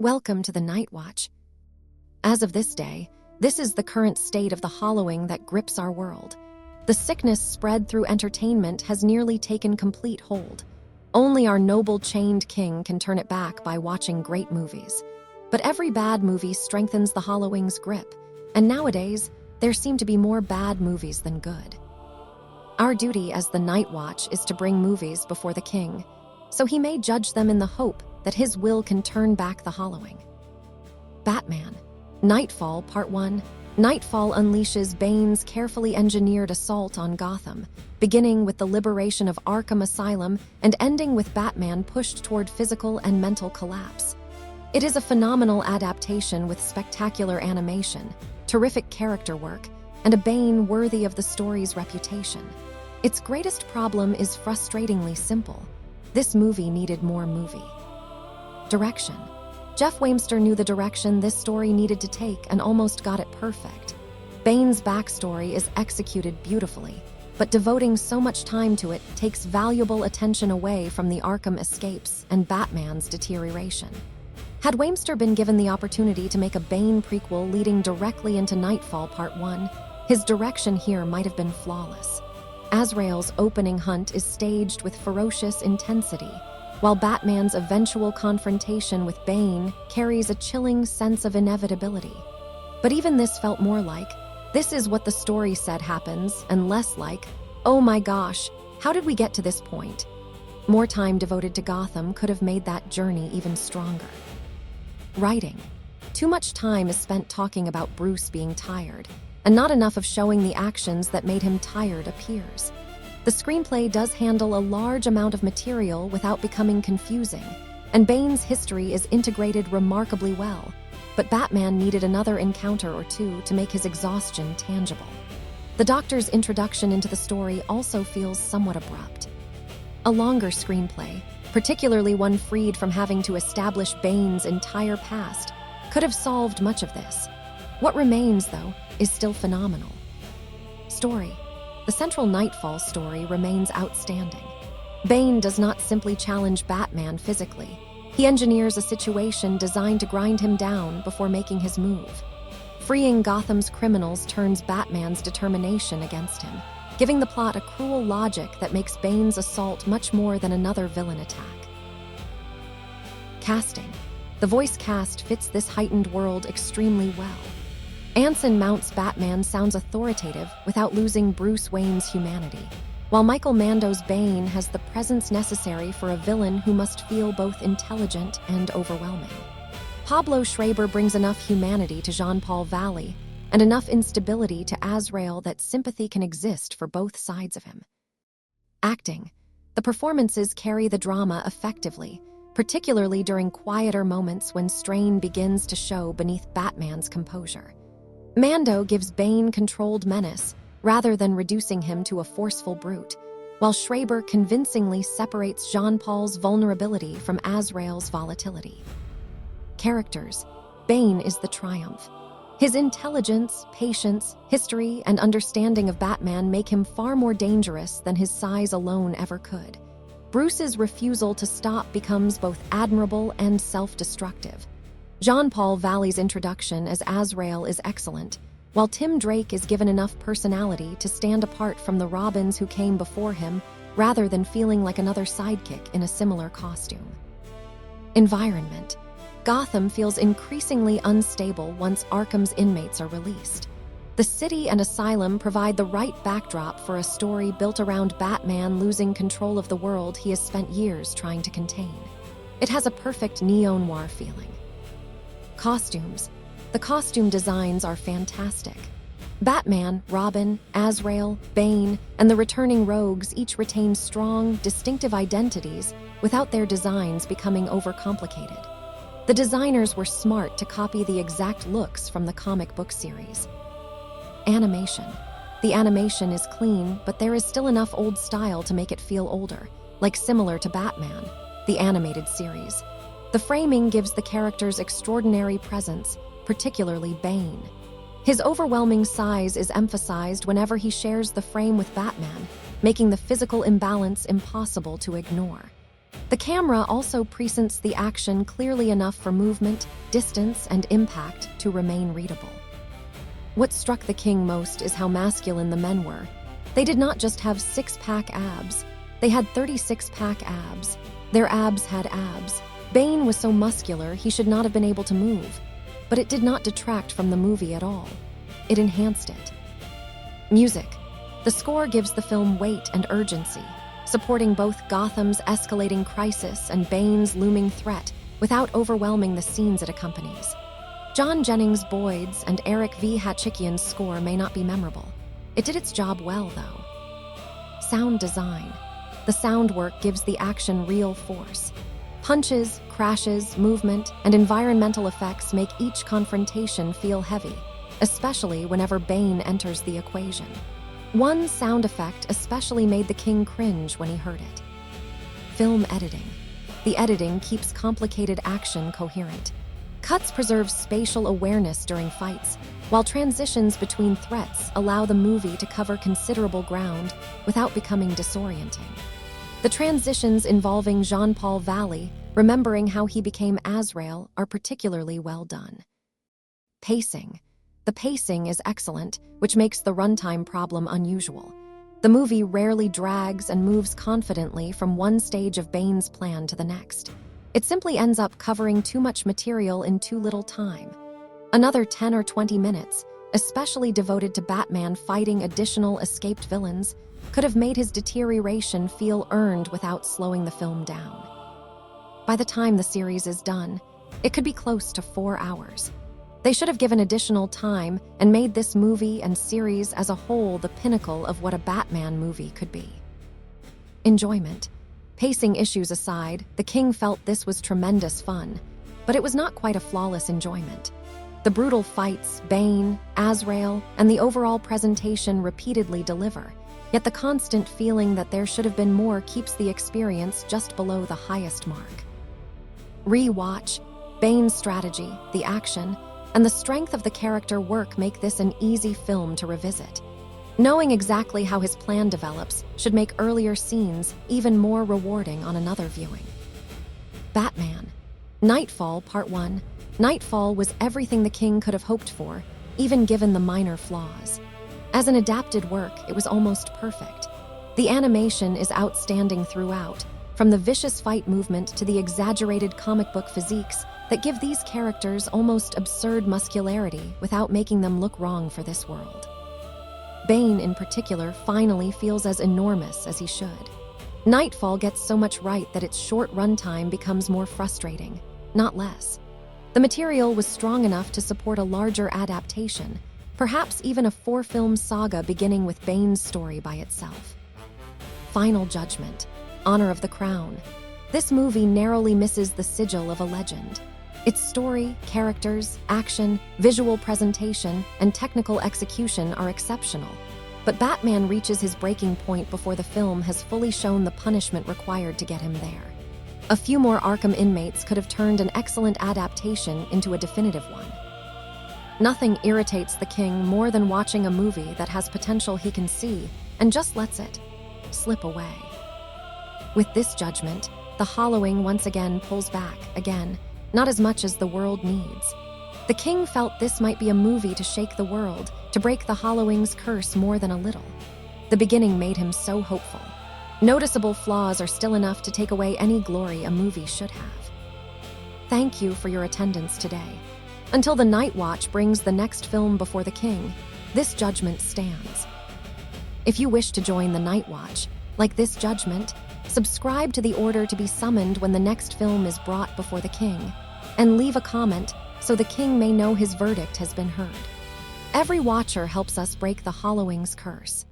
Welcome to the Knightwatch. As of this day, this is the current state of the hollowing that grips our world. The sickness spread through entertainment has nearly taken complete hold. Only our noble chained king can turn it back by watching great movies. But every bad movie strengthens the hollowing's grip, and nowadays, there seem to be more bad movies than good. Our duty as the Knightwatch is to bring movies before the king, so he may judge them in the hope that his will can turn back the hollowing. Batman, Knightfall Part 1. Knightfall unleashes Bane's carefully engineered assault on Gotham, beginning with the liberation of Arkham Asylum and ending with Batman pushed toward physical and mental collapse. It is a phenomenal adaptation with spectacular animation, terrific character work, and a Bane worthy of the story's reputation. Its greatest problem is frustratingly simple. This movie needed more movie. Direction. Jeff Wamster knew the direction this story needed to take and almost got it perfect. Bane's backstory is executed beautifully, but devoting so much time to it takes valuable attention away from the Arkham escapes and Batman's deterioration. Had Wamster been given the opportunity to make a Bane prequel leading directly into Knightfall Part 1, his direction here might have been flawless. Azrael's opening hunt is staged with ferocious intensity, while Batman's eventual confrontation with Bane carries a chilling sense of inevitability. But even this felt more like, this is what the story said happens, and less like, oh my gosh, how did we get to this point? More time devoted to Gotham could have made that journey even stronger. Writing. Too much time is spent talking about Bruce being tired, and not enough of showing the actions that made him tired appears. The screenplay does handle a large amount of material without becoming confusing, and Bane's history is integrated remarkably well, but Batman needed another encounter or two to make his exhaustion tangible. The Doctor's introduction into the story also feels somewhat abrupt. A longer screenplay, particularly one freed from having to establish Bane's entire past, could have solved much of this. What remains, though, is still phenomenal. Story. The central Knightfall story remains outstanding. Bane does not simply challenge Batman physically. He engineers a situation designed to grind him down before making his move. Freeing Gotham's criminals turns Batman's determination against him, giving the plot a cruel logic that makes Bane's assault much more than another villain attack. Casting. The voice cast fits this heightened world extremely well. Anson Mount's Batman sounds authoritative without losing Bruce Wayne's humanity, while Michael Mando's Bane has the presence necessary for a villain who must feel both intelligent and overwhelming. Pablo Schreiber brings enough humanity to Jean-Paul Valley and enough instability to Azrael that sympathy can exist for both sides of him. Acting. The performances carry the drama effectively, particularly during quieter moments when strain begins to show beneath Batman's composure. Mando gives Bane controlled menace, rather than reducing him to a forceful brute, while Schreiber convincingly separates Jean-Paul's vulnerability from Azrael's volatility. Characters. Bane is the triumph. His intelligence, patience, history, and understanding of Batman make him far more dangerous than his size alone ever could. Bruce's refusal to stop becomes both admirable and self-destructive. Jean-Paul Valley's introduction as Azrael is excellent, while Tim Drake is given enough personality to stand apart from the Robins who came before him, rather than feeling like another sidekick in a similar costume. Environment. Gotham feels increasingly unstable once Arkham's inmates are released. The city and asylum provide the right backdrop for a story built around Batman losing control of the world he has spent years trying to contain. It has a perfect neo-noir feeling. Costumes. The costume designs are fantastic. Batman, Robin, Azrael, Bane, and the returning rogues each retain strong, distinctive identities without their designs becoming overcomplicated. The designers were smart to copy the exact looks from the comic book series. Animation. The animation is clean, but there is still enough old style to make it feel older, like similar to Batman, the animated series. The framing gives the characters extraordinary presence, particularly Bane. His overwhelming size is emphasized whenever he shares the frame with Batman, making the physical imbalance impossible to ignore. The camera also presents the action clearly enough for movement, distance, and impact to remain readable. What struck the king most is how masculine the men were. They did not just have six-pack abs, they had 36-pack abs. Their abs had abs. Bane was so muscular he should not have been able to move, but it did not detract from the movie at all. It enhanced it. Music. The score gives the film weight and urgency, supporting both Gotham's escalating crisis and Bane's looming threat without overwhelming the scenes it accompanies. John Jennings Boyd's and Eric V. Hatchikian's score may not be memorable. It did its job well, though. Sound design. The sound work gives the action real force. Punches, crashes, movement, and environmental effects make each confrontation feel heavy, especially whenever Bane enters the equation. One sound effect especially made the king cringe when he heard it. Film editing. The editing keeps complicated action coherent. Cuts preserve spatial awareness during fights, while transitions between threats allow the movie to cover considerable ground without becoming disorienting. The transitions involving Jean-Paul Valley, remembering how he became Azrael, are particularly well done. Pacing. The pacing is excellent, which makes the runtime problem unusual. The movie rarely drags and moves confidently from one stage of Bane's plan to the next. It simply ends up covering too much material in too little time. Another 10 or 20 minutes, especially devoted to Batman fighting additional escaped villains, could have made his deterioration feel earned without slowing the film down. By the time the series is done, it could be close to 4 hours. They should have given additional time and made this movie and series as a whole the pinnacle of what a Batman movie could be. Enjoyment. Pacing issues aside, the king felt this was tremendous fun, but it was not quite a flawless enjoyment. The brutal fights, Bane, Azrael, and the overall presentation repeatedly deliver, yet the constant feeling that there should have been more keeps the experience just below the highest mark. Re-watch, Bane's strategy, the action, and the strength of the character work make this an easy film to revisit. Knowing exactly how his plan develops should make earlier scenes even more rewarding on another viewing. Batman. Knightfall Part 1. Knightfall was everything the king could have hoped for, even given the minor flaws. As an adapted work, it was almost perfect. The animation is outstanding throughout, from the vicious fight movement to the exaggerated comic book physiques that give these characters almost absurd muscularity without making them look wrong for this world. Bane, in particular, finally feels as enormous as he should. Knightfall gets so much right that its short runtime becomes more frustrating, not less. The material was strong enough to support a larger adaptation, perhaps even a 4-film saga beginning with Bane's story by itself. Final Judgment. Honor of the Crown. This movie narrowly misses the sigil of a legend. Its story, characters, action, visual presentation, and technical execution are exceptional, but Batman reaches his breaking point before the film has fully shown the punishment required to get him there. A few more Arkham inmates could have turned an excellent adaptation into a definitive one. Nothing irritates the king more than watching a movie that has potential he can see and just lets it slip away. With this judgment, the hollowing once again pulls back, again, not as much as the world needs. The king felt this might be a movie to shake the world, to break the hollowing's curse more than a little. The beginning made him so hopeful. Noticeable flaws are still enough to take away any glory a movie should have. Thank you for your attendance today. Until the Knightwatch brings the next film before the king, this judgment stands. If you wish to join the Knightwatch, like this judgment, subscribe to the order to be summoned when the next film is brought before the king, and leave a comment so the king may know his verdict has been heard. Every watcher helps us break the hollowing's curse.